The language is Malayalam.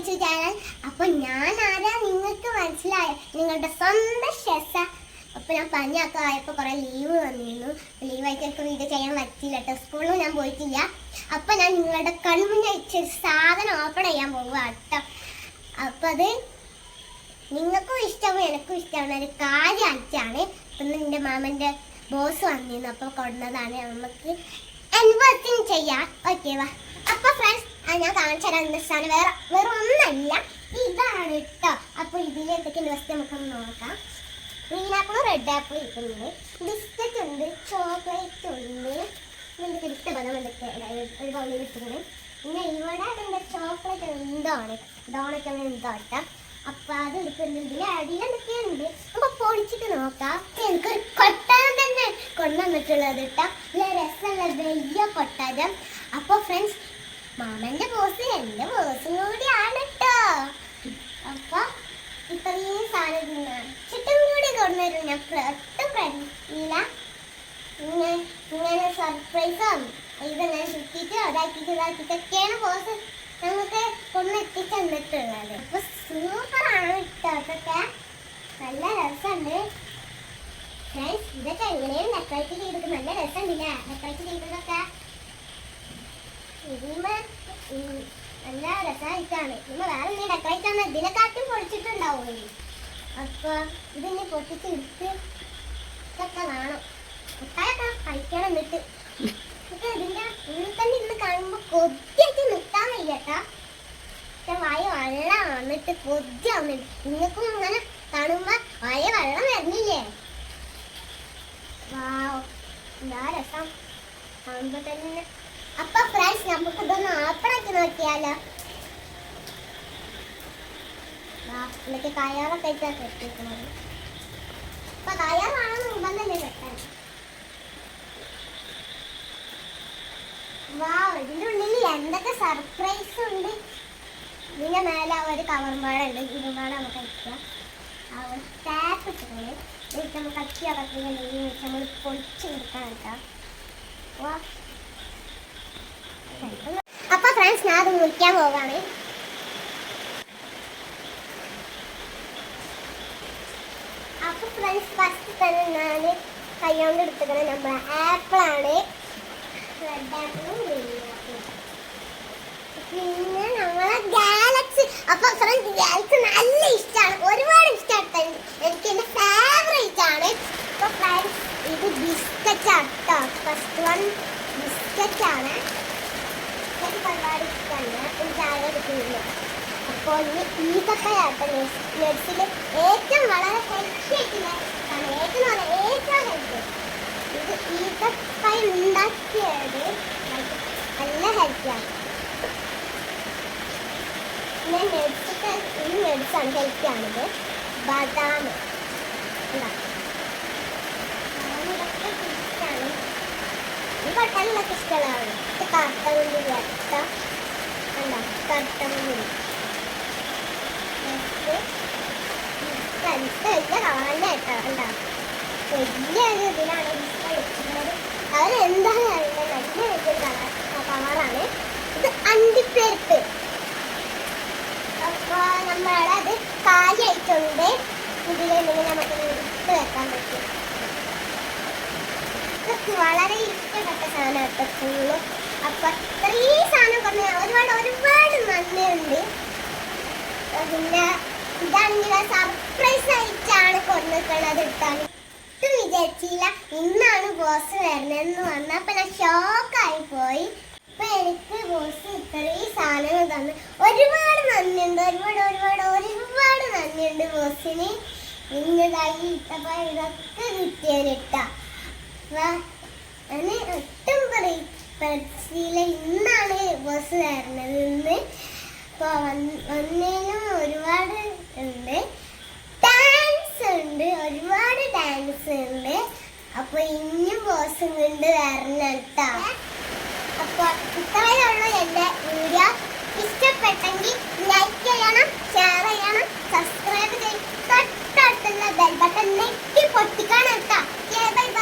To channel. അപ്പൊ ഞാൻ ആരാ നിങ്ങൾക്ക് മനസ്സിലായോ? നിങ്ങളുടെ സ്വന്തം ഷെസ. അപ്പൊ ഞാൻ പനിയൊക്കെ ആയപ്പോൾ കുറെ ലീവ് വന്നിരുന്നു. ലീവായിട്ടൊക്കെ വീഡിയോ ചെയ്യാൻ പറ്റില്ല കേട്ടോ. സ്കൂളിൽ ഞാൻ പോയിട്ടില്ല. അപ്പൊ ഞാൻ നിങ്ങളുടെ കൺമുന്നിൽ വെച്ചൊരു സാധനം ഓപ്പൺ ചെയ്യാൻ പോകുക കേട്ടോ. അപ്പൊ അത് നിങ്ങൾക്കും ഇഷ്ടമാവും എനിക്കും ഇഷ്ടമാണ്. ഒരു കാര്യമാണ്. ഇപ്പം എൻ്റെ മാമൻ്റെ ബോസ് വന്നിരുന്നു. അപ്പോൾ കൊടുന്നതാണ്. നമുക്ക് അൺബോക്സിങ് ചെയ്യാം. ഓക്കെ വാ. അപ്പോൾ ഫ്രണ്ട്സ് ഞാൻ കാണിച്ചു തരാൻ സാധനം വേറെ ഒന്നല്ല, ഇതാണ് കേട്ടോ. അപ്പോൾ ഇതിൽ എന്തൊക്കെ ദിവസം നമുക്കൊന്ന് നോക്കാം. ഗ്രീൻ ആപ്പിളും റെഡ് ആപ്പിളും ഇരിക്കുന്നുണ്ട്. ബിസ്ക്കറ്റ് ഉണ്ട്, ചോക്ലേറ്റ് ഉണ്ട്, എന്തൊക്കെ ഇഷ്ടപ്പെടും എന്തൊക്കെ ഒരു ബൗളിൽ ഇട്ടിട്ടുണ്ട്. പിന്നെ ഇവിടെ അതിൻ്റെ ചോക്ലേറ്റ് എന്താണ് ഡോണറ്റ് എന്തോ കേട്ടോ. അപ്പൊ അത് എടുക്കുന്നുണ്ട്. ഇതിൽ അടിയിൽ എന്തൊക്കെയുണ്ട് അപ്പൊ പൊളിച്ചിട്ട് നോക്കാം. എനിക്കൊരു കൊട്ടാരം തന്നെ കൊണ്ടുവന്നിട്ടുള്ളത് കേട്ടോ. നല്ല രസമുള്ള വലിയ കൊട്ടാരം. അപ്പൊ ഫ്രണ്ട്സ് മാമന്റെ ബോസ് എന്റെ ബോസും കൂടിയാണ് കേട്ടോ. അപ്പൊ ഇത്രയും സാധനം ചുറ്റും കൂടി കൊണ്ടുവരും. ഞാൻ ഒട്ടും ഫ്രണ്ടില്ല. ഇങ്ങനെ സർപ്രൈസും ഇതെല്ലാം ചുറ്റിട്ട് ഇതാക്കിയിട്ടൊക്കെയാണ് ബോസ് നമുക്ക് കൊണ്ടെത്തിച്ച് തന്നിട്ടുള്ളത്. അപ്പൊ സൂപ്പറാണ് കേട്ടോ. അതൊക്കെ നല്ല രസമുണ്ട്. ഇതൊക്കെ എങ്ങനെയും ഡെക്കറേറ്റ് ചെയ്തിട്ട് നല്ല രസമുണ്ടല്ലേ ഡെക്കറേറ്റ് ചെയ്തതൊക്കെ. ഇതിന് നല്ല രസമായിട്ടാണ്. ഇന്ന് വേറെ എന്തെങ്കിലും ഡെക്കറേറ്റ് ആണ് ഇതിനെക്കാട്ടും പൊളിച്ചിട്ടുണ്ടാവും. അപ്പൊ ഇതിന് പൊട്ടിച്ചെടുത്ത് ഇതൊക്കെ വേണം. മുട്ടായൊക്കെ കഴിക്കണം. എന്നിട്ട് ഇതിന്റെ ഉള്ളിൽ തന്നെ ഇന്ന് കാണുമ്പോ കൊതിയായിട്ട് നിൽക്കാൻ വയ്യട്ടാ. വായ വെള്ളം വന്നിട്ട് കൊതിയാവുന്നുണ്ട്. നിങ്ങൾക്കും ഇങ്ങനെ കാണുമ്പോ വായ വെള്ളം വരുന്നില്ലേ? വാവ് എന്താ രസം കാണുമ്പോ തന്നെ. അപ്പൊ ഫ്രണ്ട്സ് നമുക്ക് ഇതൊന്ന് ഓപ്പണാക്കി നോക്കിയാലോ. ഇതൊക്കെ കയറൊക്കെ ആയിട്ടാണ് കെട്ടിയിരിക്കുന്നത്. അപ്പൊ കയറാണോ നിർബന്ധമല്ലേ കെട്ടാൻ? വാവ് ഇതിന്റെ ഉള്ളിൽ എന്തൊക്കെ സർപ്രൈസ് ഉണ്ട്. ഇതിന്റെ മേലെ ഒരു കവർമ്പാടുണ്ട്. ഇരുമ്പാട് നമുക്ക് അടിക്കാം. ടാപ്പ് ഇട്ടിട്ടുണ്ട്. എന്നിട്ട് നമുക്ക് അക്കിയോ കത്തില്ലെങ്കിൽ വെച്ച് നമ്മൾ പൊളിച്ച് കൊടുക്കാൻ കേട്ടോ. അപ്പൊ ഫ്രണ്ട്സ് ഞാൻ അത് മുറിക്കാൻ പോവാണ്. അപ്പൊ ഫ്രണ്ട്സ് ഫസ്റ്റ് തന്നെ ഞാൻ കൈകൊണ്ട് എടുത്തിട്ട് നമ്മൾ ആപ്പിളാണ്. റെഡ് ആപ്പിളും ഗ്രീൻ ആപ്പിളും. പിന്നെ നമ്മളെ ഗാലക്സി. അപ്പൊ ഫ്രണ്ട്സ് ഗാലക്സി നല്ല ഇഷ്ടമാണ്, ഒരുപാട് ഇഷ്ടമാണ്. എനിക്ക് എന്റെ ഫേവറേറ്റ് ആണ്. അപ്പൊ ഫ്രണ്ട്സ് ഇത് ബിസ്ക്കറ്റ് ആണ് കേട്ടോ. ഫസ്റ്റ് വൺ ബിസ്ക്കറ്റ് ആണ്. എനിക്ക് ഒരുപാട് ഇഷ്ടമാണ്. എനിക്ക് ആകെ എടുക്കുന്നില്ല. അപ്പോൾ ഇനി ഈത്തപ്പഴാട്ടോ നെറ്റ്സിൽ ഏറ്റവും വളരെ ഹെൽത്തി ആയിട്ടുള്ള ഏറ്റവും ഹെൽത്തി. ഇത് ഈത്തപ്പഴം ഉണ്ടാക്കിയത് നല്ല ഹെൽത്തിയാണ്. പിന്നെ നെറ്റ്സൊക്കെ ഈ നെറ്റ്സാണ് ഹെൽത്തിയാണിത്. ബദാം ഇതൊക്കെ ഇഷ്ടമാണ്. ഈ കൊട്ടാനൊക്കെ ഇഷ്ടമുള്ളതാണ്. ഇത് കറുത്തമുന്തി വട്ട എന്താ കറുത്തമുന്തി വലിയ കളറന്നെ കേട്ടോ. എന്താ വലിയൊരു ഇതിലാണ് വെച്ചിട്ടുള്ളത്. അവരെന്താണ് അറിയുന്നത്? വലിയ വലിയൊരു കളറാണ്. ഇത് അണ്ടിപ്പരിപ്പ്. അപ്പൊ നമ്മളത് കാലിയായിട്ടുണ്ട്. ഇതിലുണ്ടെങ്കിൽ നമുക്ക് എടുത്ത് വെക്കാൻ പറ്റും. ഇതൊക്കെ വളരെ ഇഷ്ടപ്പെട്ട സാധനമായിട്ട് ഫുള്ളും. അപ്പൊ ഇത്രയും സാധനം പറഞ്ഞ ഒരുപാട് നന്ദിയുണ്ട്. പിന്നെ ഇതാണെങ്കിൽ സർപ്രൈസ് ആയിട്ടാണ് കൊണ്ടുവന്നത് ഇട്ടാൻ. ഒട്ടും വിചാരിച്ചില്ല ഇന്നാണ് ബോസ് വരുന്നതെന്ന് വന്നപ്പോ ഞാൻ ഷോക്കായി പോയി. അപ്പൊ എനിക്ക് ബോസ് ഇത്രയും സാധനങ്ങൾ തന്നു. ഒരുപാട് നന്ദിയുണ്ട്. ഒരുപാട് നന്ദിയുണ്ട് ബോസിന്. ഇന്നതായി ഇട്ടപ്പോ ഇതൊക്കെ കിട്ടിയതിട്ടാ. ഞാൻ ഒട്ടും പ്രതീക്ഷയില്ല ഇന്നാണ് ബോസ് വരുന്നത് ഇന്ന്. അപ്പോൾ വന്നതിനും ഒരുപാട് ഉണ്ട്. ഡാൻസ് ഉണ്ട്, ഒരുപാട് ഡാൻസ് ഉണ്ട്. അപ്പോൾ ഇനിയും ബോസും കൊണ്ട് വരണം കേട്ടോ. അപ്പോൾ ഇത്രയുള്ള എൻ്റെ വീഡിയോ ഇഷ്ടപ്പെട്ടെങ്കിൽ ലൈക്ക് ചെയ്യണം, ഷെയർ ചെയ്യണം, സബ്സ്ക്രൈബ് ചെയ്ത് തൊട്ടടുത്തുള്ള ബെൽ ബട്ടൺ നെക്കി പൊട്ടിക്കണം കേട്ടോ. Bye bye.